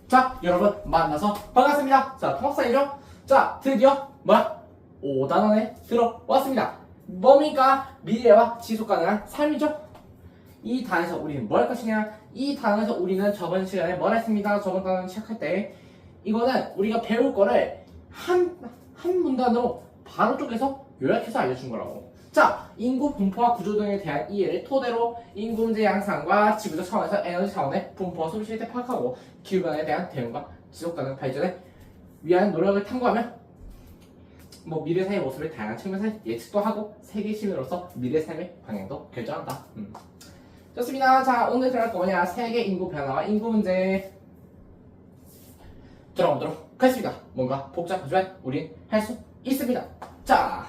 자, 여러분 만나서 반갑습니다. 자, 통합사이죠? 자, 드디어 5단원에 들어왔습니다. 뭡니까? 미래와 지속 가능한 삶이죠? 이 단에서 우리는 뭘 할 것이냐? 이 단에서 우리는 저번 시간에 뭘 했습니다. 저번 단원 시작할 때 이거는 우리가 배울 거를 한 문단으로 바로 쪼개서 요약해서 알려준 거라고. 자, 인구 분포와 구조 등에 대한 이해를 토대로 인구 문제 양상과 지구적 차원에서 에너지 차원의 분포와 소비 실태 파악하고 기후변화에 대한 대응과 지속가능 발전에 위한 노력을 탐구하며 미래 사회의 모습을 다양한 측면에서 예측도 하고 세계 시민으로서 미래 삶의 방향도 결정한다. 좋습니다. 자, 오늘 들어갈 거 뭐냐? 세계 인구 변화와 인구 문제 들어보도록 하겠습니다. 뭔가 복잡하지만 우린 할 수 있습니다. 자,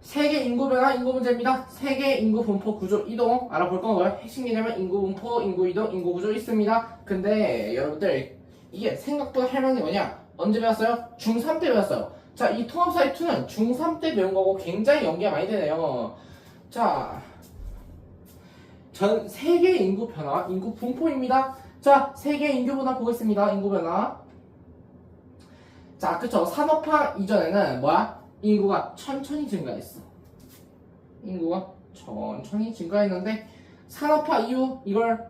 세계 인구 변화, 인구 문제입니다. 세계 인구 분포 구조 이동 알아볼 거고요. 핵심 개념은 인구 분포, 인구 이동, 인구 구조 있습니다. 근데 여러분들 이게 생각보다 할 만한 게 뭐냐? 언제 배웠어요? 중3 때 배웠어요. 자, 이 통합사회 2는 중3 때 배운 거고 굉장히 연계가 많이 되네요. 자, 전 세계 인구 변화와 인구 분포입니다. 자, 세계 인구 변화 보겠습니다. 인구 변화. 자, 그쵸. 산업화 이전에는 인구가 천천히 증가했어. 인구가 천천히 증가했는데 산업화 이후 이걸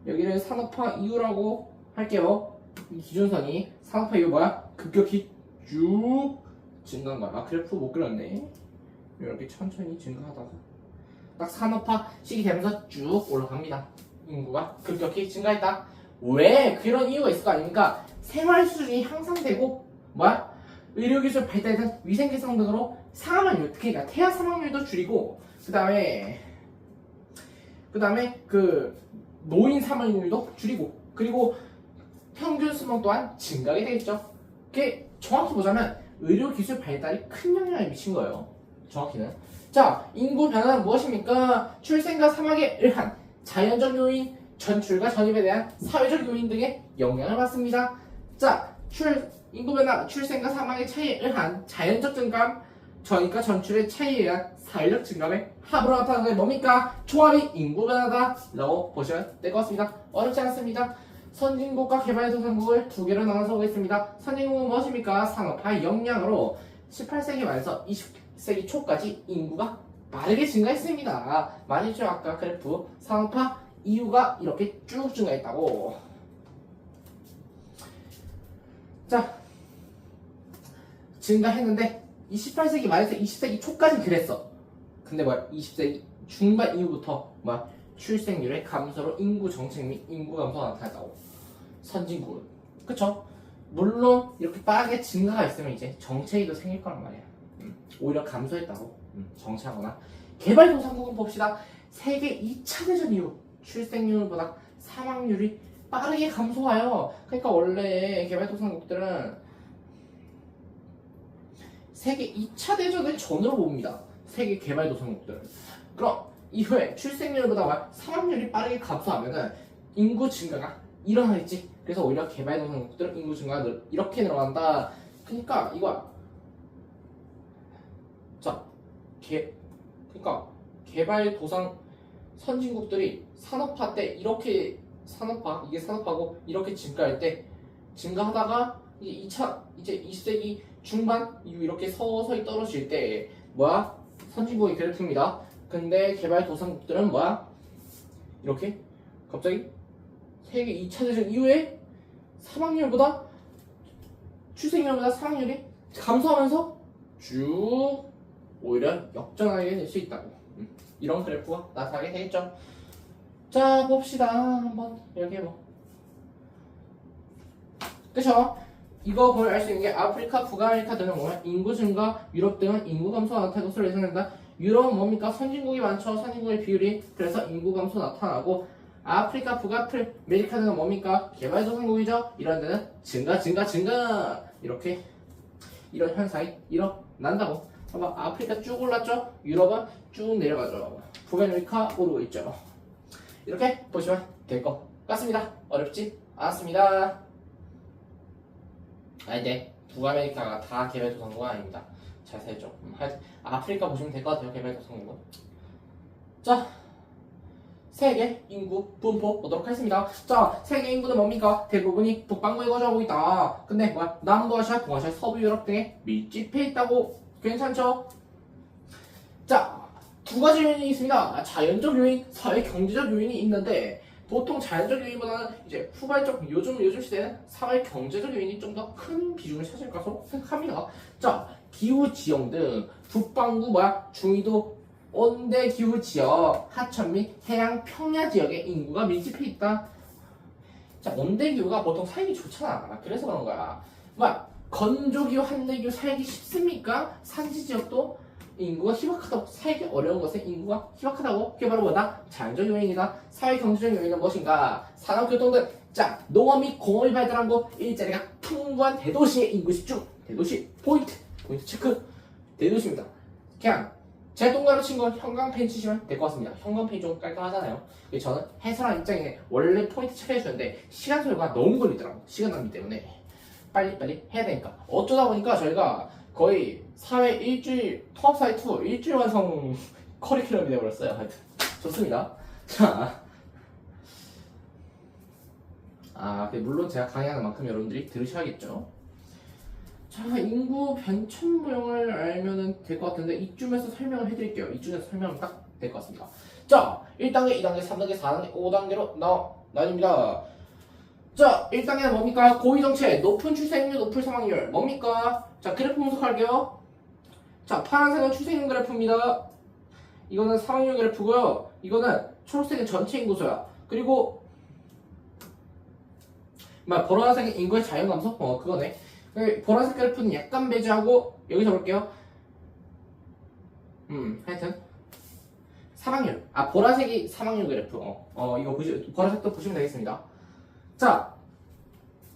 여기를 산업화 이후라고 할게요. 이 기준선이 산업화 이후 급격히 쭉 증가한 거야. 그래프 못 그렸네. 이렇게 천천히 증가하다가 딱 산업화 시기 되면서 쭉 올라갑니다. 인구가 급격히 증가했다. 왜? 그런 이유가 있을 거 아닙니까? 생활 수준이 향상되고 의료기술 발달 등 위생개선 등으로 사망률, 그러니까 태아 사망률도 줄이고 그 다음에 그 노인 사망률도 줄이고 그리고 평균 수명 또한 증가하게 되겠죠. 그게 정확히 보자면 의료기술 발달이 큰 영향을 미친 거예요. 정확히는. 자, 인구 변화는 무엇입니까? 출생과 사망에 의한 자연적 요인, 전출과 전입에 대한 사회적 요인 등의 영향을 받습니다. 자, 인구 변화, 출생과 사망의 차이에 의한 자연적 증감, 전입과 전출의 차이에 의한 사회적 증감의 합으로 나타나는 게 뭡니까? 조합이 인구 변화다 라고 보시면 될 것 같습니다. 어렵지 않습니다. 선진국과 개발도상국을 두 개로 나눠서 보겠습니다. 선진국은 무엇입니까? 산업화 역량으로 18세기 말에서 20세기 초까지 인구가 빠르게 증가했습니다. 말했죠, 아까 그래프. 산업화 이유가 이렇게 쭉 증가했다고. 자, 증가했는데 18세기 말에서 20세기 초까지 그랬어. 근데 20세기 중반 이후부터 출생률의 감소로 인구 정책 및 인구 감소가 나타났다고. 선진국은. 그쵸? 물론 이렇게 빠르게 증가가 있으면 이제 정체기도 생길 거란 말이야. 오히려 감소했다고. 정체하거나. 개발도상국은 봅시다. 세계 2차 대전 이후 출생률보다 사망률이 빠르게 감소해요. 그러니까 원래 개발도상국들은 세계 2차 대전을 전으로 봅니다. 세계 개발도상국들은. 그럼 이후에 출생률보다 사망률이 빠르게 감소하면은 인구 증가가 일어나겠지. 그래서 오히려 개발도상국들은 인구 증가가 이렇게 늘어난다. 그러니까 이거야. 자, 그러니까 개발도상 선진국들이 산업화 때 이렇게 이게 산업화고 이렇게 증가할 때 증가하다가 이제 20세기 중반 이후 이렇게 서서히 떨어질 때 선진국이 그래프입니다. 근데 개발도상국들은 이렇게 갑자기 세계 2차 대전 이후에 출생률보다 사망률이 감소하면서 쭉 오히려 역전하게 될 수 있다고. 이런 그래프가 나타나게 되겠죠. 자, 봅시다. 한번 이렇게 그쵸? 이거 보면 알 수 있는 게 아프리카, 북아메리카 등은 인구 증가, 유럽 등은 인구 감소가 나타나는 것으로 예상된다. 유럽은 뭡니까? 선진국이 많죠. 선진국의 비율이 그래서 인구 감소 나타나고 아프리카, 북아메리카 등은 뭡니까? 개발도상국이죠. 이런 데는 증가 이렇게 이런 현상이 일어난다고. 아프리카 쭉 올랐죠. 유럽은 쭉 내려가죠. 북아메리카 오르고 있죠. 이렇게 보시면 될 것 같습니다. 어렵지 않습니다. 네, 북아메리카가 다 개발도상국은 아닙니다. 잘 살죠. 아프리카 보시면 될 것 같아요. 개발도상국은. 자, 세계 인구 분포 보도록 하겠습니다. 자, 세계 인구는 뭡니까? 대부분이 북반구에 거주하고 있다. 근데 뭐야? 남부아시아, 동아시아, 서부 유럽 등에 밀집해 있다고. 괜찮죠? 자, 두 가지 요인이 있습니다. 자연적 요인, 사회 경제적 요인이 있는데 보통 자연적 요인보다는 이제 후발적 요즘 시대는 사회 경제적 요인이 좀 더 큰 비중을 차지할 것으로 생각합니다. 자, 기후 지형 등 북반구 중위도 온대 기후 지역, 하천 및 해양 평야 지역에 인구가 밀집해 있다. 자, 온대 기후가 보통 살기 좋잖아. 그래서 그런 거야. 건조 기후, 한대 기후 살기 쉽습니까? 산지 지역도 인구가 희박하다고, 살기 어려운 것에 인구가 희박하다고. 그게 바로 뭐다? 자연적 요인이다. 사회 경제적 요인은 무엇인가? 산업, 교통 등. 자, 농업 및 공업이 발달한 곳, 일자리가 풍부한 대도시의 인구 집중. 대도시 포인트 체크. 대도시입니다. 그냥 제 동그라미 친 거 형광펜 치시면 될 것 같습니다. 형광펜이 좀 깔끔하잖아요. 저는 해설한 입장에 원래 포인트 처리해주는데 시간 소요가 너무 걸리더라고. 시간 낭비 때문에 빨리 해야 되니까. 어쩌다 보니까 저희가 거의 사회 일주일, 통합사회 2 일주일 완성 커리큘럼이 되어버렸어요. 하여튼 좋습니다. 자, 물론 제가 강의하는 만큼 여러분들이 들으셔야겠죠. 자, 인구 변천 모형을 알면 될 것 같은데 이쯤에서 설명을 해드릴게요. 이쯤에서 설명하면 딱 될 것 같습니다. 자, 1단계, 2단계, 3단계, 4단계, 5단계로 나뉩니다. 자, 1단계는 뭡니까? 고위정체, 높은 출생률, 높은 사망률. 뭡니까? 자, 그래프 분석할게요. 자, 파란색은 출생률 그래프입니다. 이거는 사망률 그래프고요. 이거는 초록색은 전체 인구수야. 그리고 보라색은 인구의 자연 감소? 그거네. 보라색 그래프는 약간 배제하고 여기서 볼게요. 하여튼 사망률. 보라색이 사망률 그래프. 이거 보라색도 보시면 되겠습니다. 자,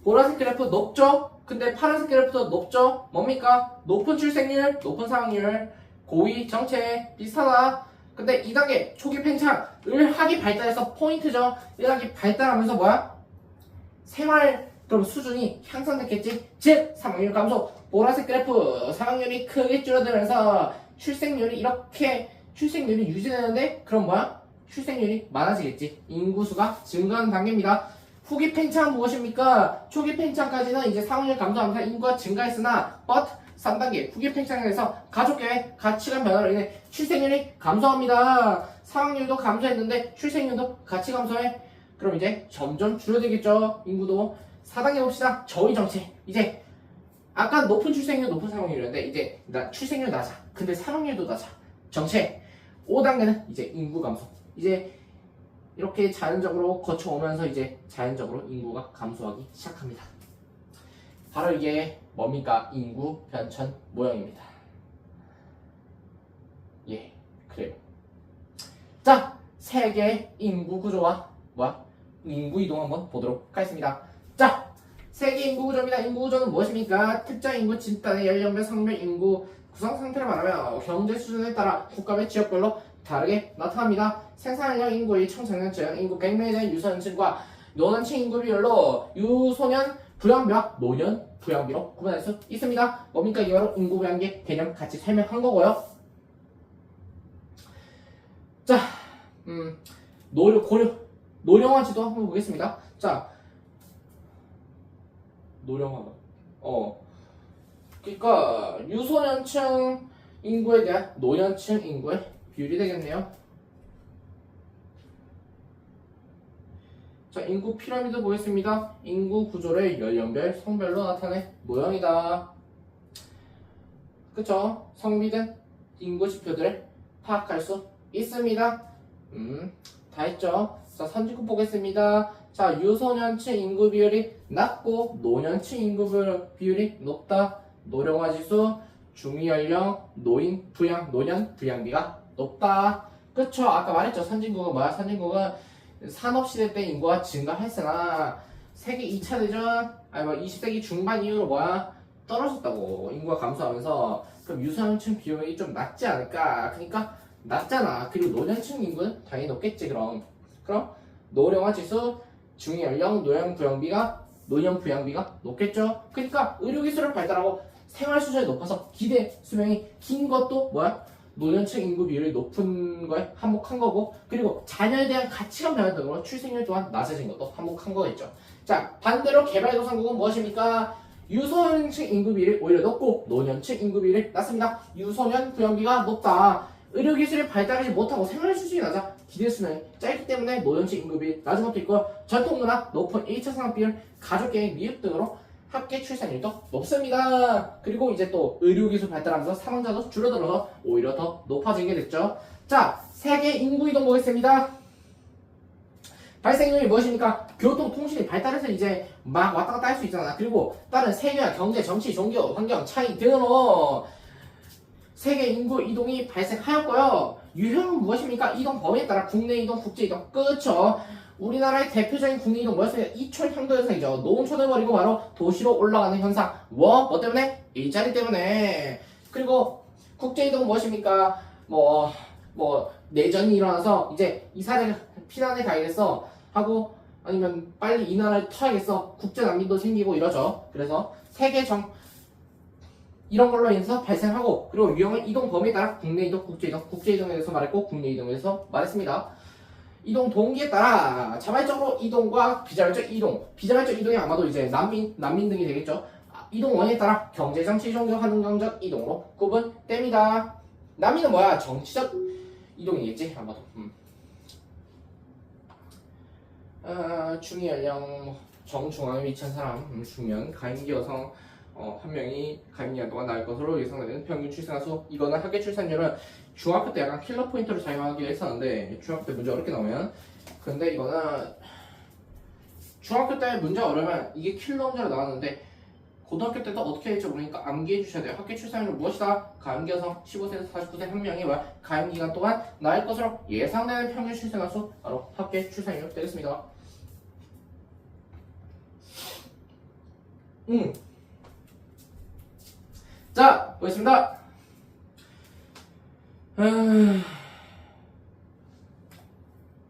보라색 그래프 높죠? 근데 파란색 그래프도 높죠? 뭡니까? 높은 출생률, 높은 사망률, 고위 정체 비슷하다. 근데 2단계 초기 팽창, 의학이 발달해서 포인트죠. 의학이 발달하면서 생활 그럼 수준이 향상됐겠지? 즉 사망률 감소. 보라색 그래프 사망률이 크게 줄어들면서 출생률이 유지되는데 그럼 출생률이 많아지겠지. 인구수가 증가하는 단계입니다. 후기 팽창은 무엇입니까? 초기 팽창까지는 이제 사망률 감소하면서 인구가 증가했으나 but 3단계 후기 팽창에서 가족계획 가치관 변화로 인해 출생률이 감소합니다. 사망률도 감소했는데 출생률도 같이 감소해. 그럼 이제 점점 줄어들겠죠. 인구도. 4단계 봅시다. 저위 정체. 이제 아까 높은 출생률, 높은 사망률이었는데 이제 출생률 낮아. 근데 사망률도 낮아. 정체. 5단계는 이제 인구 감소. 이제 이렇게 자연적으로 거쳐오면서 이제 자연적으로 인구가 감소하기 시작합니다. 바로 이게 뭡니까? 인구 변천 모형입니다. 예, 그래요. 자, 세계 인구 구조와 인구 이동 한번 보도록 하겠습니다. 자, 세계 인구 구조입니다. 인구 구조는 무엇입니까? 특정 인구 집단의 연령별, 성별, 인구 구성 상태를 말하며 경제 수준에 따라 국가별 지역별로 다르게 나타납니다. 생산력 인구의 청소년층, 인구 100명에 대한 유소년층과 노년층 인구 비율로 유소년 부양비와 노년 부양비로 구분할 수 있습니다. 뭡니까? 이게 바로 인구 부양비 개념 같이 설명한 거고요. 자, 노령화 지도 한번 보겠습니다. 자, 노령화. 그러니까 유소년층 인구에 대한 노년층 인구의 비율이 되겠네요. 자, 인구 피라미드 보겠습니다. 인구 구조를 연령별, 성별로 나타낸 모형이다. 그쵸? 성비된 인구 지표들을 파악할 수 있습니다. 다 했죠? 자, 선진국 보겠습니다. 자, 유소년층 인구 비율이 낮고 노년층 인구 비율이 높다. 노령화 지수, 중위연령, 노인 부양, 노년 부양비가 높다. 그쵸? 아까 말했죠. 선진국은 선진국은 산업시대 때 인구가 증가했으나 세계 2차 대전, 20세기 중반 이후로 떨어졌다고. 인구가 감소하면서. 그럼 유소년층 비율이 좀 낮지 않을까? 그러니까 낮잖아. 그리고 노년층 인구는 당연히 높겠지. 그럼 노령화 지수, 중위연령, 노년 부양비가 높겠죠. 그러니까 의료기술을 발달하고 생활 수준이 높아서 기대 수명이 긴 것도 노년층 인구 비율이 높은 거에 한몫한 거고, 그리고 자녀에 대한 가치관 변화 등으로 출생률 또한 낮아진 것도 한몫한 거겠죠. 자, 반대로 개발도상국은 무엇입니까? 유소년층 인구 비율이 오히려 높고 노년층 인구 비율이 낮습니다. 유소년 부양비가 높다. 의료기술이 발달하지 못하고 생활 수준이 낮아 기대 수명이 짧기 때문에 노년층 인구 비율이 낮은 것도 있고, 전통문화, 높은 1차 산업 비율, 가족계획 미흡 등으로 합계 출산율도 높습니다. 그리고 이제 또 의료기술 발달하면서 사망자도 줄어들어서 오히려 더 높아진 게 됐죠. 자, 세계 인구 이동 보겠습니다. 발생 요인이 무엇입니까? 교통, 통신이 발달해서 이제 막 왔다 갔다 할 수 있잖아. 그리고 다른 세계와 경제, 정치, 종교, 환경 차이 등으로 세계 인구 이동이 발생하였고요. 유형은 무엇입니까? 이동 범위에 따라 국내 이동, 국제 이동. 그렇죠. 우리나라의 대표적인 국내 이동 뭐였습니까? 이촌 향도 현상이죠. 농촌을 버리고 바로 도시로 올라가는 현상. 뭐 때문에? 일자리 때문에. 그리고 국제 이동은 무엇입니까? 내전이 일어나서 이제 이 사회가 피난에 가야겠어 하고, 아니면 빨리 이 나라를 터야겠어, 국제 난민도 생기고 이러죠. 그래서 세계 이런 걸로 인해서 발생하고, 그리고 유형은 이동 범위에 따라 국내 이동, 국제 이동, 국제 이동에 대해서 말했고 국내 이동에 대해서 말했습니다. 이동 동기에 따라 자발적으로 이동과 비자발적 이동, 비자발적 이동이 아마도 이제 난민 등이 되겠죠. 이동 원인에 따라 경제, 정치, 종교, 환경적 이동으로 구분됩니다. 난민은 뭐야? 정치적 이동이겠지 아마도. 중위 연령, 정중앙에 위치한 사람, 중년, 가임기 여성 한 명이 가임기간 동안 낳을 것으로 예상되는 평균 출산수. 이거는 학계 출산율은 중학교 때 약간 킬러 포인트로 작용하기로 했었는데, 중학교 때 문제 어렵게 나오면. 근데 이거는 중학교 때 문제 어려우면 이게 킬러 문제로 나왔는데, 고등학교 때도 어떻게 할지 모르니까 암기해 주셔야 돼요. 학계 출산율은 무엇이다? 가임기 여성 15세에서 49세 한 명이 가임기간 동안 낳을 것으로 예상되는 평균 출산수, 바로 학계 출산율 되겠습니다. 자, 보겠습니다.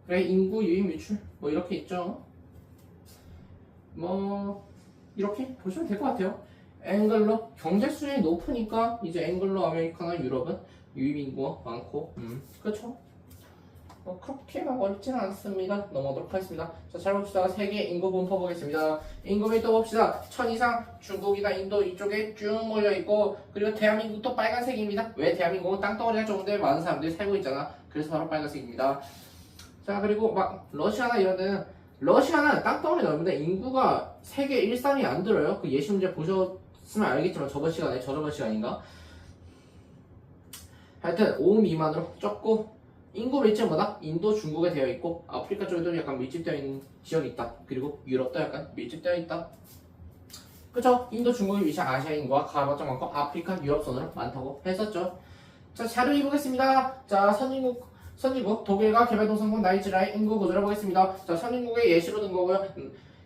그래, 인구, 유입, 유출 뭐 이렇게 있죠. 이렇게 보시면 될 것 같아요. 앵글로 경제 수준이 높으니까 이제 앵글로 아메리카나 유럽은 유입 인구가 많고, 그렇죠. 그렇게 막 어렵지는 않습니다. 넘어가도록 하겠습니다. 자, 잘 봅시다. 세계 인구 분포 보겠습니다. 인구 밀도 봅시다. 1000 이상 중국이나 인도 이쪽에 쭉 몰려있고, 그리고 대한민국도 빨간색입니다. 왜? 대한민국은 땅덩어리가 좋은데 많은 사람들이 살고 있잖아. 그래서 바로 빨간색입니다. 자, 그리고 막 러시아나 이런 데는, 러시아는 땅덩어리 넓은데 인구가 세계 1, 3위 안 들어요. 그 예시 문제 보셨으면 알겠지만 저저번 시간인가? 하여튼 5 미만으로 적고, 인구 밀집보다 인도, 중국에 되어 있고, 아프리카 쪽에도 약간 밀집되어 있는 지역이 있다. 그리고 유럽도 약간 밀집되어 있다. 그쵸? 인도, 중국이 위치한 아시아 인구가 가봤자 많고, 아프리카, 유럽 선으로 많다고 했었죠. 자, 자료 2 보겠습니다. 자, 선진국 독일과 개발도상국 나이지리아의 인구 구조를 보겠습니다. 자, 선진국의 예시로 든 거고요.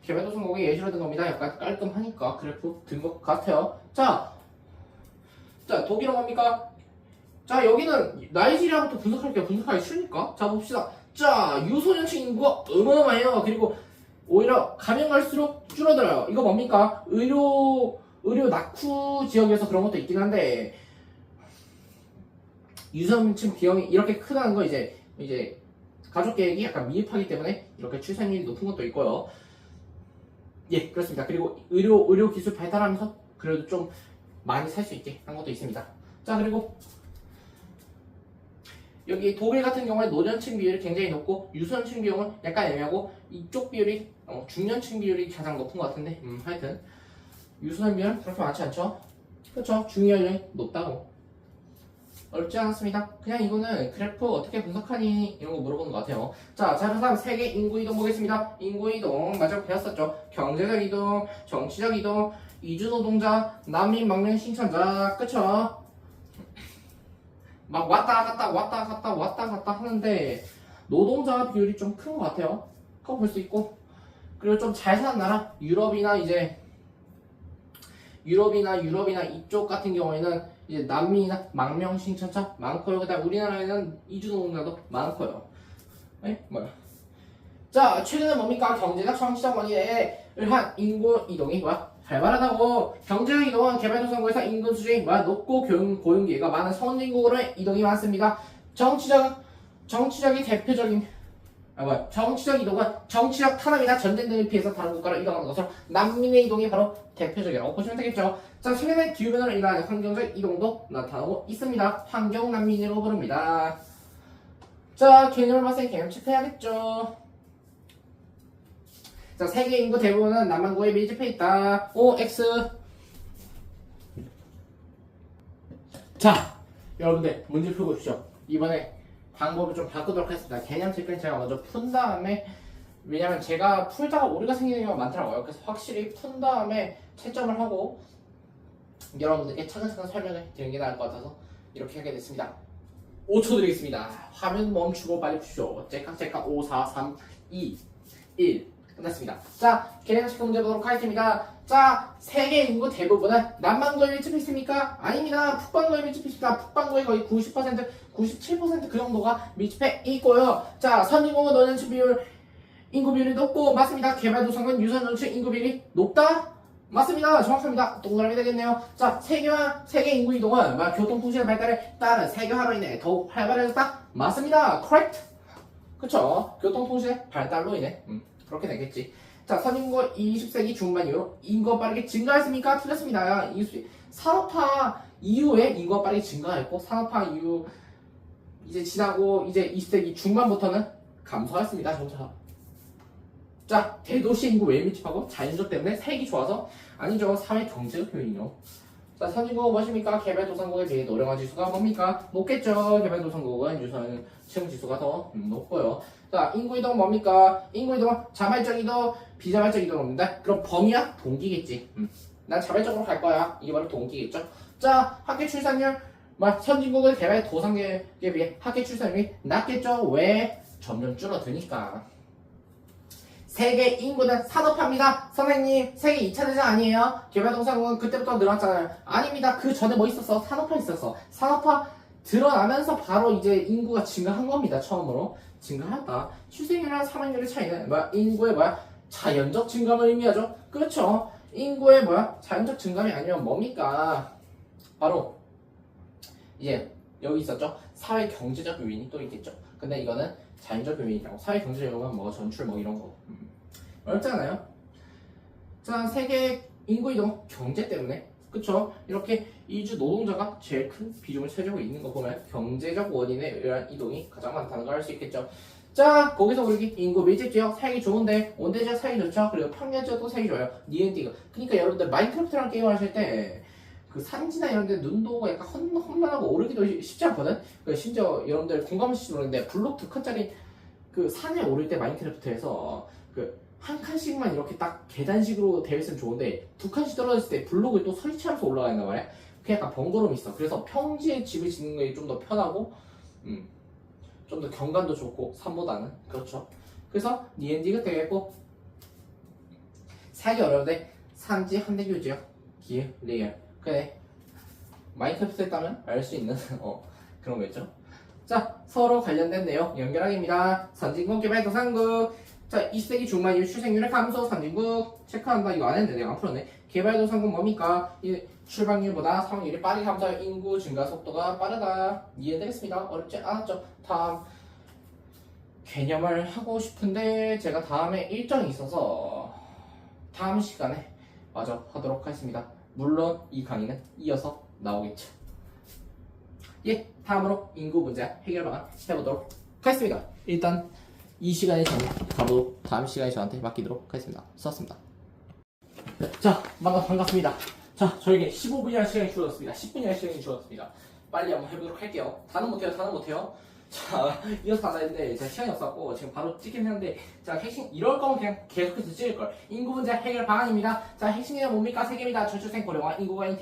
개발도상국의 예시로 든 겁니다. 약간 깔끔하니까 그래프 든 것 같아요. 자, 독일은 뭡니까? 자, 여기는 나이지리아부터 분석할게요. 분석하기 쉬우니까. 자, 봅시다. 자, 유소년층 인구가 어마어마해요. 그리고 오히려 가면 갈수록 줄어들어요. 이거 뭡니까? 의료 낙후 지역에서 그런 것도 있긴 한데, 유소년층 비용이 이렇게 크다는 거 이제 가족 계획이 약간 미흡하기 때문에 이렇게 출산율이 높은 것도 있고요. 예, 그렇습니다. 그리고 의료 기술 발달하면서 그래도 좀 많이 살 수 있게 한 것도 있습니다. 자, 그리고 여기 독일 같은 경우에 노년층 비율이 굉장히 높고, 유소년층 비율은 약간 애매하고, 이쪽 비율이 중년층 비율이 가장 높은 것 같은데, 하여튼 유소년 비율은 그렇게 많지 않죠. 그렇죠. 중위연령이 높다고. 어렵지 않았습니다. 그냥 이거는 그래프 어떻게 분석하니 이런 거 물어보는 것 같아요. 자, 그래서 세계 인구 이동 보겠습니다. 인구 이동 마저 배웠었죠. 경제적 이동, 정치적 이동, 이주 노동자, 난민, 망명 신청자, 그쵸? 막 왔다 갔다 하는데 나노동자 비율이 좀 큰 것 같아요. 그거 볼 수 있고, 그리고 좀 잘 사는 나라 유럽이나 이쪽 같은 경우에는 이제 난민이나 망명 신청자 많고요. 그다음 우리나라에는 이주 노동자도 많고요. 네? 자, 최근에 뭡니까? 경제적 정치적 원인에 의한 인구 이동이 활발하다고 경제적 이동은 개발도상국에서 인구 수준이 높고 고용기회가 많은 선진국으로 이동이 많습니다. 정치적인 대표적인 정치적 이동은 정치적 탄압이나 전쟁 등을 피해서 다른 국가로 이동하는 것으로 난민의 이동이 바로 대표적이라고 보시면 되겠죠. 자, 최근에 기후변화로 인한 환경적 이동도 나타나고 있습니다. 환경난민이라고 부릅니다. 자, 개념을 봤을 때 개념 체크해야겠죠. 자, 세계 인구 대부분은 남반구에 밀집해 있다. O, X. 자, 여러분들 문제 풀고 오십시오. 이번에 방법을 좀 바꾸도록 하겠습니다. 개념 체크는 제가 먼저 푼 다음에, 왜냐면 제가 풀다가 오류가 생기는 경우가 많더라고요. 그래서 확실히 푼 다음에 채점을 하고 여러분들께 차근차근 설명을 드리는 게 나을 것 같아서 이렇게 하게 됐습니다. 5초 드리겠습니다. 화면 멈추고 빨리 푸십시오. 째깍째깍 5, 4, 3, 2, 1 끝났습니다. 자, 개념 체크 문제 보도록 하겠습니다. 자, 세계 인구 대부분은 남반구에 밀집해 있습니까? 아닙니다. 북반구에 밀집해 있습니다. 북반구에 거의 90%, 97% 그 정도가 밀집해 있고요. 자, 선진국은 노년층 비율, 인구 비율이 높고 맞습니다. 개발도상국은 유선노년층 인구 비율이 높다? 맞습니다. 정확합니다. 동그라미 되겠네요. 자, 세계 인구 이동은 교통통신의 발달에 따른 세계화로 인해 더욱 활발해졌다? 맞습니다. correct? 그쵸? 교통통신의 발달로 인해 그렇게 되겠지. 자, 선진국 20세기 중반 이후로 인구가 빠르게 증가했습니까? 틀렸습니다. 산업화 이후에 인구가 빠르게 증가했고 산업화 이후 이제 지나고 이제 20세기 중반부터는 감소했습니다. 점차. 자, 대도시 인구 왜 밀집하고 자연적 때문에 살기 좋아서 아니죠. 사회 경제적 요인이요. 자, 선진국은 무엇입니까? 개발도상국에 비해 노령화 지수가 뭡니까? 높겠죠. 개발도상국은 유선층 지수가 더 높고요. 자, 인구이동 뭡니까? 인구이동은 자발적 이동, 비자발적 이동입니다. 그럼 범위야? 동기겠지. 난 자발적으로 갈 거야. 이게 바로 동기겠죠. 자, 학교 출산율, 선진국은 개발도상국에 비해 학교 출산율이 낮겠죠. 왜? 점점 줄어드니까. 세계 인구는 산업화입니다. 선생님, 세계 2차 대전 아니에요? 개발도상국은 그때부터 늘었잖아요. 아닙니다. 그 전에 뭐 있었어? 산업화 있었어. 산업화 드러나면서 바로 이제 인구가 증가한 겁니다. 처음으로. 증가했다. 출생률이랑 사망률의 차이는 인구의 자연적 증감을 의미하죠. 그렇죠. 인구의 자연적 증감이 아니면 뭡니까? 바로 이제 여기 있었죠. 사회 경제적 요인이 또 있겠죠. 근데 이거는 자연적 요인이라고. 사회 경제적 요인은 전출 이런 거. 어렵잖아요. 자, 세계 인구 이동 경제 때문에 그쵸? 이렇게 이주 노동자가 제일 큰 비중을 차지하고 있는 거 보면 경제적 원인에 의한 이동이 가장 많다는 걸 알 수 있겠죠. 자, 거기서 우리 인구 밀집 지역 살기 좋은데 온대 지역 살기 좋죠. 그리고 평야 지역도 살기 좋아요. 니엔티가. 그러니까 여러분들 마인크래프트랑 게임 하실 때 그 산지나 이런 데 눈도 오고 약간 험난하고 오르기도 쉽지 않거든. 그러니까 심지어 여러분들 공감하실지 모르겠는데 블록 2칸짜리 그 산에 오를 때 마인크래프트에서 그 한 칸씩만 이렇게 딱 계단식으로 되어 있으면 좋은데 2칸씩 떨어졌을 때 블록을 또 설치하면서 올라간단 말이야. 그게 약간 번거로움이 있어. 그래서 평지에 집을 짓는 게 좀 더 편하고 좀 더 경관도 좋고 산보다는 그렇죠. 그래서 니엔디가 되겠고 살기 어려운데 산지 한대교 지역 기회 레이얼 그래 마인크래프트에 따면 알 수 있는 그런 거겠죠. 자, 서로 관련된 내용 연결하기입니다. 선진국 개발도상국. 자, 20세기 중반 이후 출생률의 감소. 선진국 체크한다. 이거 안 했는데 내가 안 풀었네. 개발도상국 뭡니까? 출발률보다 사망률이 빠르게 감소하여 인구 증가 속도가 빠르다. 이해되겠습니다. 어렵지 않았죠? 다음 개념을 하고 싶은데 제가 다음에 일정이 있어서 다음 시간에 마저 하도록 하겠습니다. 물론 이 강의는 이어서 나오겠죠. 예, 다음으로 인구 문제 해결 방안 해보도록 하겠습니다. 일단 이 시간에 저는 바로 다음 시간에 저한테 맡기도록 하겠습니다. 수고하셨습니다. 자, 반갑습니다. 자, 저에게 15분이라는 시간이 주어졌습니다. 10분이라는 시간이 주어졌습니다. 빨리 한번 해보도록 할게요. 다는 못해요. 자, 이어서 하나 했는데 제가 시간이 없었고 지금 바로 찍긴 했는데 자, 핵심 이럴 거면 그냥 계속해서 찍을걸. 인구 문제 해결 방안입니다. 자, 핵심이 뭡니까? 세 개입니다. 저출생 고령화, 인구가인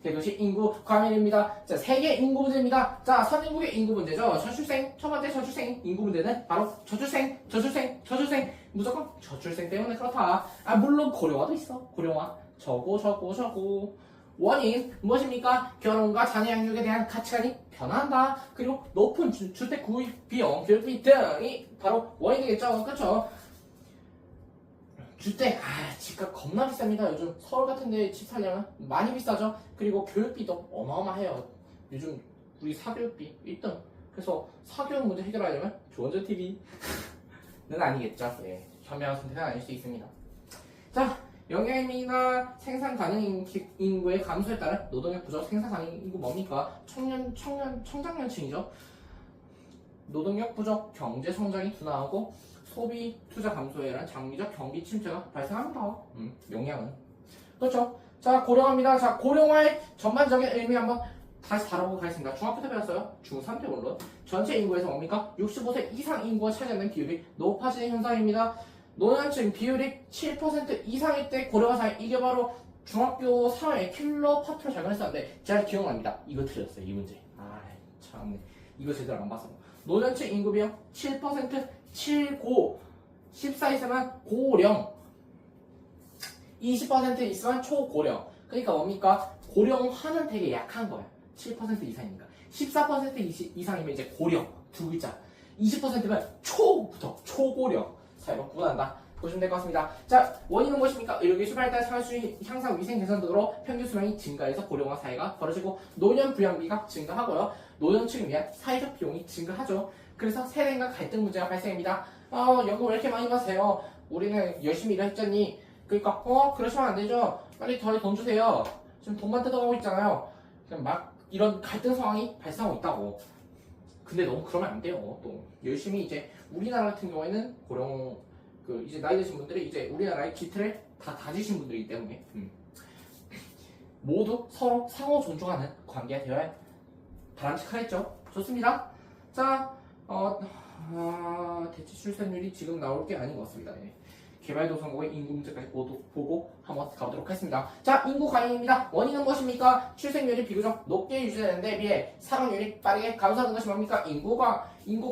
대도시 인구 과밀입니다. 자, 세계 인구 문제입니다. 자, 선진국의 인구 문제죠. 저출생, 첫 번째 저출생 인구 문제는 바로 저출생 무조건 저출생 때문에 그렇다. 아, 물론 고령화도 있어. 고령화 저고 원인 무엇입니까? 결혼과 자녀 양육에 대한 가치관이 변화한다. 그리고 높은 주택 구입 비용, 교육비 등이 바로 원인이겠죠. 그렇죠? 주택, 집값 겁나 비쌉니다. 요즘 서울 같은 데 집 살려면 많이 비싸죠. 그리고 교육비도 어마어마해요. 요즘 우리 사교육비 1등. 그래서 사교육 문제 해결하려면 조원조 TV는 아니겠죠. 예, 현명한 선택은 아닐 수 있습니다. 자, 영양인이나 생산 가능 인구의 감소에 따른 노동력 부족, 생산 가능 인구 뭡니까? 청장년층이죠. 노동력 부족, 경제 성장이 둔화하고 소비 투자 감소에 의한 장기적 경기 침체가 발생합니다. 영양은 그렇죠. 자, 고령화입니다. 자, 고령화의 전반적인 의미 한번 다시 다뤄보고 가겠습니다. 중학교 때 배웠어요. 중3 때 물론 전체 인구에서 뭡니까? 65세 이상 인구가 차지하는 비율이 높아지는 현상입니다. 노년층 비율이 7% 이상일 때 고령화 사회, 이게 바로 중학교 3회 킬러 파트로 적용했었는데 잘 기억납니다. 이거 틀렸어요. 이 문제. 참네. 이거 제대로 안 봤어. 노년층 인구 비율 7%, 7고 14 있으면 고령, 20% 있으면 초고령. 그러니까 뭡니까? 고령화는 되게 약한 거야. 7% 이상이니까. 14% 이상이면 이제 고령 두 글자. 20%면 초부터 초고령 사이로 구분한다. 보시면 될 것 같습니다. 자, 원인은 무엇입니까? 의료기술 발달, 생활수준 향상, 위생 개선 등으로 평균 수명이 증가해서 고령화 사회가 벌어지고 노년 부양비가 증가하고요. 노년층을 위한 사회적 비용이 증가하죠. 그래서 세대 간 갈등 문제가 발생합니다. 연금 왜 이렇게 많이 받으세요? 우리는 열심히 일했잖니. 그러니까 그러시면 안 되죠. 빨리 더 돈 주세요. 지금 돈만 뜯어가고 있잖아요. 그냥 막 이런 갈등 상황이 발생하고 있다고. 근데 너무 그러면 안 돼요. 또 열심히 이제 우리나라 같은 경우에는 고령 이제 나이 드신 분들이 이제 우리나라의 기틀을 다 다지신 분들이기 때문에 모두 서로 상호 존중하는 관계가 되어야 바람직하겠죠. 좋습니다. 자, 대체 출산율이 지금 나올 게 아닌 것 같습니다. 예. 개발도상국의 인구 문제까지 보고 한번 가보도록 하겠습니다. 자, 인구 과잉입니다. 원인은 무엇입니까? 출생률이 비교적 높게 유지되는 데 비해 사망률이 빠르게 감소하는 것이 뭡니까? 인구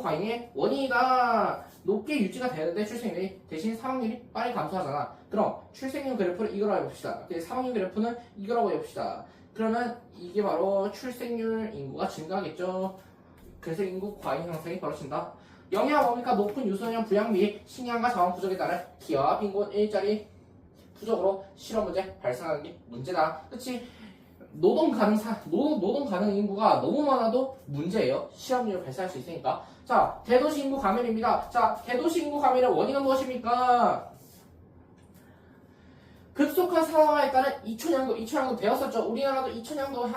과잉의 원인이다. 높게 유지가 되는데 출생률이 대신 사망률이 빠르게 감소하잖아. 그럼 출생률 그래프를 이거라고 해봅시다. 사망률 그래프는 이거라고 해봅시다. 그러면 이게 바로 출생률 인구가 증가하겠죠. 그래서 인구 과잉 현상이 벌어진다. 영향은 뭡니까? 높은 유소년 부양비, 식량과 자원 부족에 따른 기여와 빈곤, 일자리 부족으로 실업 문제 발생하는 게 문제다. 그치? 노동 가능 인구가 너무 많아도 문제예요. 실업률이 발생할 수 있으니까. 자, 대도시 인구 감염입니다. 자, 대도시 인구 감염의 원인은 무엇입니까? 급속한 산업화에 따른 이촌양도 배웠었죠. 우리나라도 이촌양도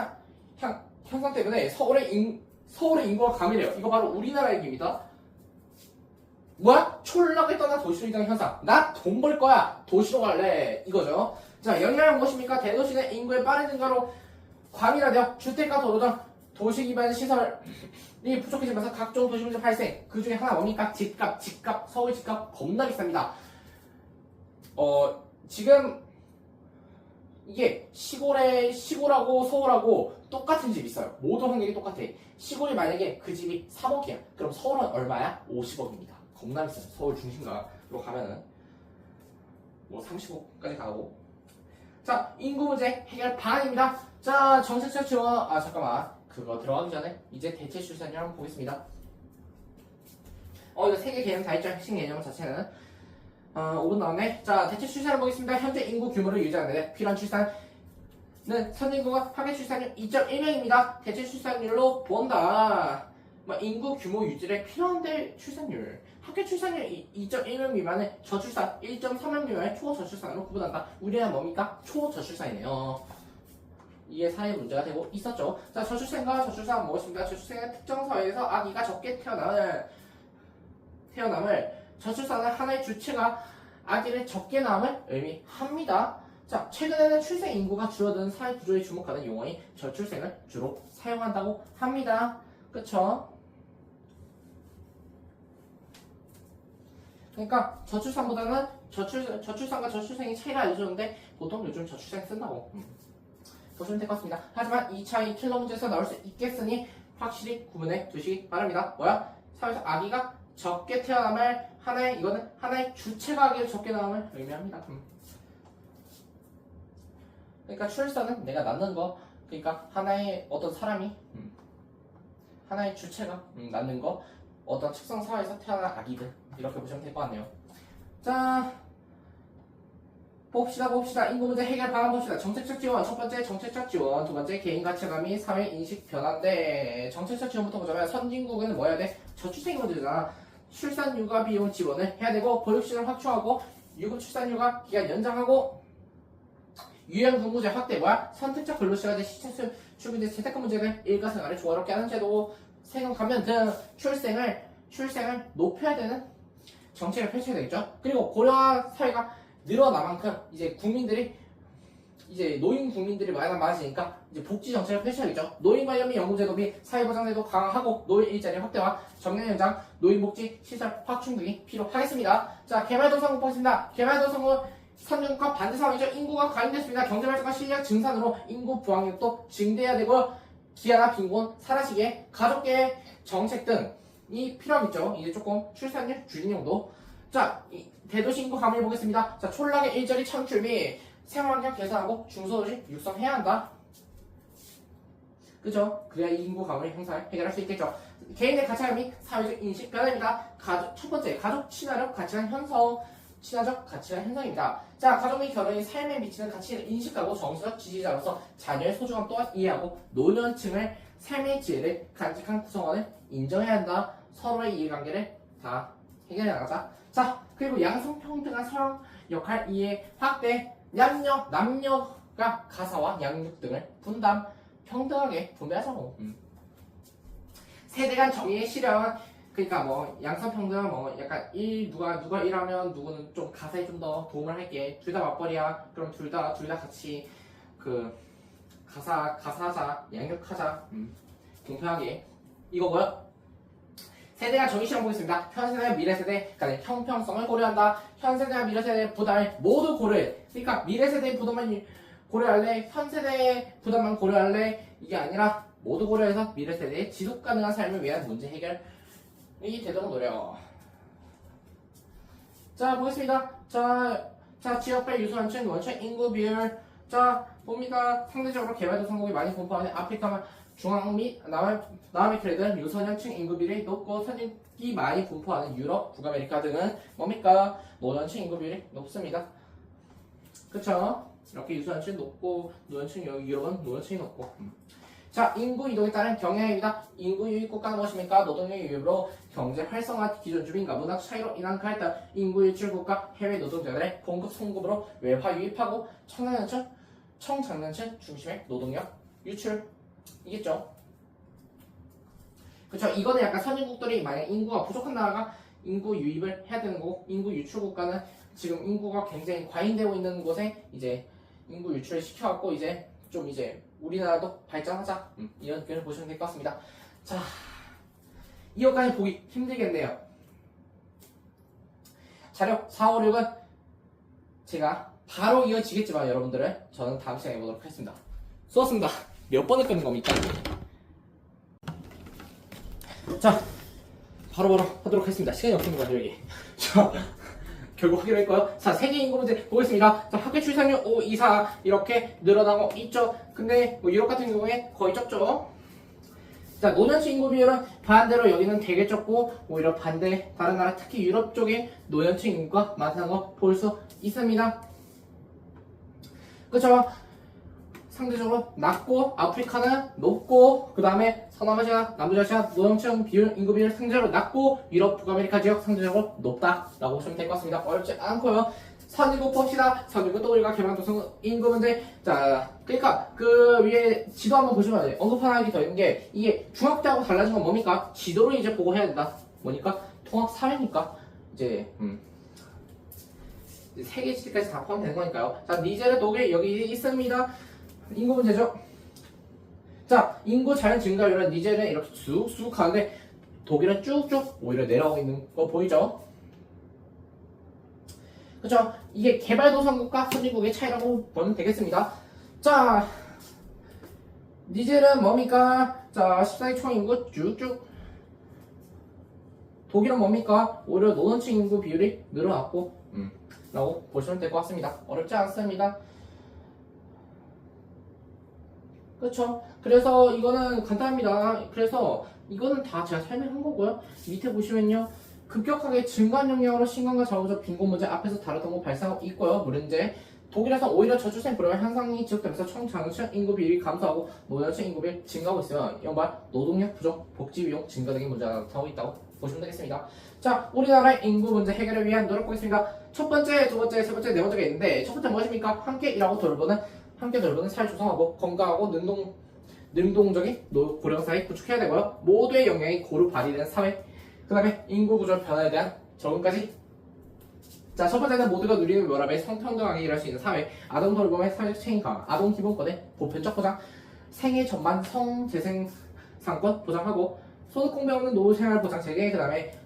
현상 때문에 서울의 인구가 감염해요. 이거 바로 우리나라 얘기입니다. 뭐야? 촌락을 떠나 도시로 이동하는 현상. 나 돈 벌 거야. 도시로 갈래. 이거죠. 자, 영향은 무엇입니까? 대도시 내 인구의 빠른 증가로 과밀화되어 주택과 도로 등 도시 기반 시설이 부족해지면서 각종 도시 문제 발생. 그 중에 하나 뭡니까? 집값. 서울 집값 겁나 비쌉니다. 지금 이게 시골하고 서울하고 똑같은 집이 있어요. 모두 환경이 똑같아. 시골이 만약에 그 집이 3억이야. 그럼 서울은 얼마야? 50억입니다. 겁나 비싸요. 서울 중심가로 가면은 뭐 30억까지 가고. 자, 인구 문제 해결 방안입니다. 자, 정책적 지원. 잠깐만. 그거 들어가기 전에 이제 대체 출산율 한번 보겠습니다. 이거 3개 개념 다 있죠. 핵심 개념 자체는 5분 나왔네. 자, 대체 출산을 보겠습니다. 현재 인구 규모를 유지하는데 필요한 출산은 선진국과 합계 출산율 2.1명입니다. 대체 출산율로 본다. 인구 규모 유지에 필요한데 출산율. 합계 출산율 2.1명 미만의 저출산, 1.3명 미만의 초저출산으로 구분한다. 우리나라 뭡니까? 초저출산이네요. 이게 사회 문제가 되고 있었죠. 자, 저출산과 저출산은 무엇입니까? 저출산은 특정 사회에서 아기가 적게 태어남을 저출산은 하나의 주체가 아기를 적게 낳음을 의미합니다. 자, 최근에는 출생 인구가 줄어드는 사회 구조에 주목하는 용어인 저출생을 주로 사용한다고 합니다. 그쵸? 그러니까 저출산보다는 저출산과 저출생의 차이를 알려줬는데 보통 요즘 저출생 쓴다고 보시면 될 것 같습니다. 하지만 이 차이 킬러 문제에서 나올 수 있겠으니 확실히 구분해 두시기 바랍니다. 뭐야? 사회에서 아기가 적게 태어남을 이거는 하나의 주체가 아기를 적게 낳음을 의미합니다. 그러니까 출산은 내가 낳는 거. 그러니까 하나의 어떤 사람이 하나의 주체가 낳는 거. 어떤 특성 사회에서 태어난 아기들. 이렇게 보시면 될 것 같네요. 자, 봅시다. 인구 문제 해결 방안 봅시다. 정책적 지원. 첫 번째 정책적 지원. 두 번째 개인 가치관 및 사회 인식 변화인데, 정책적 지원부터 보자면 선진국은 뭐 해야 돼? 저출생이 문제잖아. 출산 육아 비용 지원을 해야 되고, 보육시설 확충하고, 유급 출산 육아 기간 연장하고, 유연 근무제 확대 뭐야? 선택적 근로시간제 시차 출근제 재택근무 제를 일과 생활을 조화롭게 하는 제도, 세금 감면 등 출생을 높여야 되는 정책을 펼쳐야 되겠죠. 그리고 고령화 사회가 늘어난 만큼 이제 국민들이 이제 노인 국민들이 많아지니까 이제 복지 정책을 펼쳐야겠죠. 노인 관련 및 연구제도 및 사회보장제도 강화하고 노인 일자리 확대와 정년 연장, 노인복지 시설 확충 등이 필요하겠습니다. 자, 개발도상국 보겠습니다. 개발도상국 선진국과 반대 상황이죠. 인구가 과잉됐습니다. 경제발전과 실력 증산으로 인구 부항력도 증대해야 되고 기아나 빈곤 사라지게 가족계획 정책 등이 필요하겠죠. 이제 조금 출산율 줄이는 용도. 자, 대도시 인구 감을 보겠습니다. 자, 촌락의 일자리 창출 및 생활환경 개선하고 중소도시 육성해야 한다. 그죠? 그래야 이 인구 감을 형성을 해결할 수 있겠죠. 개인의 가치관 및 사회적 인식 변화입니다. 첫 번째, 가족 친화력 가치관 형성. 친화적 가치관 형성입니다. 자, 가족 및 결혼이 삶에 미치는 가치를 인식하고 정서적 지지자로서 자녀의 소중함 또한 이해하고 노년층을 삶의 지혜를 간직한 구성원을 인정해야 한다. 서로의 이해관계를 다 해결해 나가자. 자, 그리고 양성평등한 서양 역할 이해 확대, 남녀가 가사와 양육 등을 분담 평등하게 분배하자고. 세대 간 정의의 실현. 그러니까 뭐 양성평등 뭐 약간 누가 일하면 누구는 좀 가사에 좀 더 도움을 할게. 둘 다 맞벌이야. 그럼 둘 다 같이 그 가사하자, 양육하자. 공평하게. 이거 뭐야? 세대가 정의 실현 보겠습니다. 현세대와 미래세대 간의 형평성을 고려한다. 현세대와 미래세대 부담을 모두 고려해. 그러니까 미래세대의 부담만 고려할래? 현세대의 부담만 고려할래? 이게 아니라 모두 고려해서 미래세대의 지속가능한 삶을 위한 문제 해결이 되도록 노력. 자, 보겠습니다. 자, 지역별 유수원층, 원층 인구 비율. 자, 봅니다. 상대적으로 개발도상국이 많이 분포하는 아프리카 중앙 및 남아메리카 등 유선형층 인구 비율이 높고 선진국이 많이 분포하는 유럽, 북아메리카 등은 뭡니까? 노년층 인구 비율이 높습니다. 그쵸? 이렇게 유선형층 높고 노년층 유럽은 노년층이 높고. 자, 인구 이동에 따른 경향입니다. 인구 유입 국가는 무엇입니까? 노동력 유입으로 경제 활성화 기존 주민과 문화 차이로 인한 갈등, 인구 유출 국가 해외 노동자들의 공급 송급으로 외화 유입하고 청장년층 중심의 노동력 유출. 이겠죠? 그쵸? 이거는 약간 선진국들이 만약 인구가 부족한 나라가 인구 유입을 해야 되는 거고, 인구 유출 국가는 지금 인구가 굉장히 과잉되고 있는 곳에 이제 인구 유출을 시켜갖고 이제 좀 이제 우리나라도 발전하자. 이런 의견을 보시면 될 것 같습니다. 자, 이거까지 보기 힘들겠네요. 자료 4, 5, 6은 제가 바로 이어지겠지만 여러분들은 저는 다음 시간에 보도록 하겠습니다. 수고하셨습니다. 몇 번을 끄는 겁니까? 자, 바로바로 하도록 하겠습니다. 시간이 없습니다, 여기. 자, 결국 하기로 했고요. 자, 세계 인구 문제 보겠습니다. 자, 학교 출산율 5, 2, 4 이렇게 늘어나고 있죠. 근데 뭐 유럽 같은 경우에 거의 적죠. 자, 노년층 인구 비율은 반대로 여기는 되게 적고 오히려 반대 다른 나라 특히 유럽 쪽에 노년층 인구가 많다는 거 볼 수 있습니다. 그쵸? 상대적으로 낮고 아프리카는 높고 그 다음에 서남아시아, 남부아시아 노년층 비율, 인구 비율 상대적으로 낮고 유럽, 북아메리카 지역 상대적으로 높다라고 보시면 될 것 같습니다. 어렵지 않고요. 선진국 봅시다. 선진국 또 우리가 개발도상 인구 문제. 자, 그러니까 그 위에 지도 한번 보시면 돼요. 언급 하나 하기 더 있는 게 이게 중학 때하고 달라진 건 뭡니까? 지도를 이제 보고 해야 된다. 뭐니까? 통합 사회니까 이제 세계 지리까지 다 포함되는 거니까요. 자, 니제르, 독일 여기 있습니다. 인구 문제죠. 자, 인구 자연 증가율은 니제르는 이렇게 쑥쑥 가는데 독일은 쭉쭉 오히려 내려가고 있는 거 보이죠? 그쵸? 이게 개발도상국과 선진국의 차이라고 보면 되겠습니다. 자, 니제르는 뭡니까? 자, 14기 총인구 쭉쭉. 독일은 뭡니까? 오히려 노년층 인구 비율이 늘어났고 라고 보시면 될 것 같습니다. 어렵지 않습니다. 그렇죠. 그래서 이거는 간단합니다. 그래서 이거는 다 제가 설명한 거고요. 밑에 보시면요. 급격하게 증가한 영향으로 신간과 자원적 빈곤 문제 앞에서 다뤘던 거 발생하고 있고요. 문제 독일에서 오히려 저출생 고령 현상이 지속되면서 청장층 인구 비율이 감소하고 노년층 인구 비율이 증가하고 있으면 연발 노동력 부족, 복지 비용 증가 등의 문제가 나타나고 있다고 보시면 되겠습니다. 자, 우리나라의 인구 문제 해결을 위한 노력 보겠습니다. 첫 번째, 두 번째, 세 번째, 네 번째가 있는데 첫 번째 무엇입니까? 함께 일하고 돌보는 사회 조성하고 건강하고 능동적인 고령 사회 구축해야 되고요. 모두의 역량이 고루 발휘되는 사회. 그 다음에 인구 구조 변화에 대한 적응까지. 자, 첫 번째는 모두가 누리는 워라밸 성평등하게 일할 수 있는 사회, 아동 돌봄의 사회적 책임 강화, 아동 기본권의 보편적 보장, 생애 전반 성재생산권 보장하고 소득 공백 없는 노후 생활 보장 체계, 그 다음에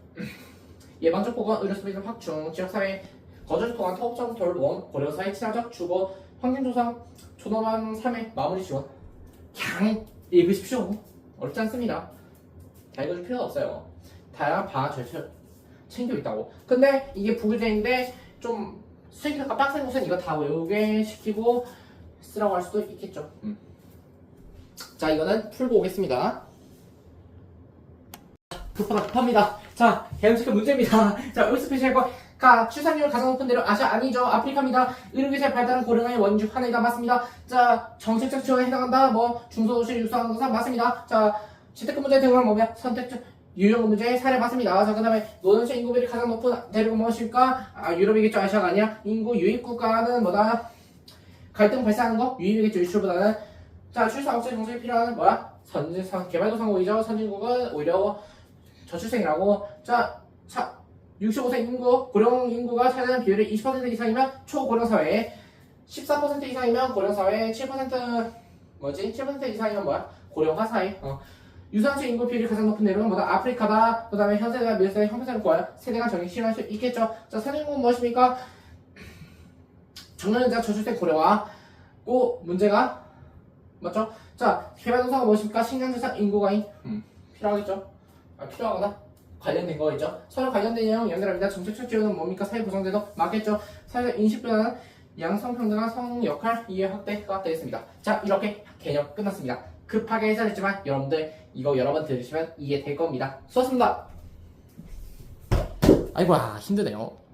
예방적 보건, 의료 서비스 확충, 지역사회 거주를 통한 토업적 돌봄, 고령사회 친화적 주거, 환경 조성, 존엄한 삶의 마무리 지원. 그냥 읽으십시오. 어렵지 않습니다. 다 읽어줄 필요가 없어요. 다양한 방안 절차 챙겨 있다고. 근데 이게 부교재인데 좀 수행료가 빡센 곳은 이거 다 외우게 시키고 쓰라고 할 수도 있겠죠. 자, 이거는 풀고 오겠습니다. 급합니다. 자, 개념체크 문제입니다. 자, 울스페셜과 출산율 가장 높은 데로 아시아 아니죠. 아프리카입니다. 의료기술 발달은 고령화의 원주 하나이다. 맞습니다. 자, 정책적 지원에 해당한다. 뭐 중소도시 유사한 것은 맞습니다. 자, 재택근무제 대응은 뭐냐? 선택적 유형 문제의 사례 맞습니다. 자, 그 다음에 노년층 인구비율이 가장 높은 대륙은 무엇일까? 유럽이겠죠. 아시아가 아니야. 인구 유입 국가는 뭐다? 갈등 발생하는 거? 유입이겠죠. 유출보다는. 자, 출산 억제 정책이 필요한 뭐야? 개발도상국이죠. 선진국은 오히려 저출생이라고. 자, 65세 인구, 고령 인구가 차지하는 비율이 20% 이상이면 초고령 사회, 14% 이상이면 고령 사회, 7% 뭐지? 7% 이상이면 뭐야? 고령화 사회. 유사한층 인구 비율이 가장 높은 내륙은 뭐다? 아프리카다. 그 다음에 현세대가 몇 세대 형평성을 구하여 세대간 정의 실현할 수 있겠죠. 자, 선진국은 무엇입니까? 정년자 저출생 고령화고 문제가 맞죠? 자, 개발도상은 무엇입니까? 식량자산 인구가인 필요하겠죠. 필요하거나 관련된 거겠죠. 서로 관련된 내용 연결합니다. 정책적 지원은 뭡니까? 사회 구성제도 맞겠죠. 사회적 인식 변화는 양성평등한 성 역할 이해 확대가 되겠습니다. 자, 이렇게 개념 끝났습니다. 급하게 해설했지만 여러분들 이거 여러 번 들으시면 이해될 겁니다. 수고하셨습니다. 아이고야 힘드네요.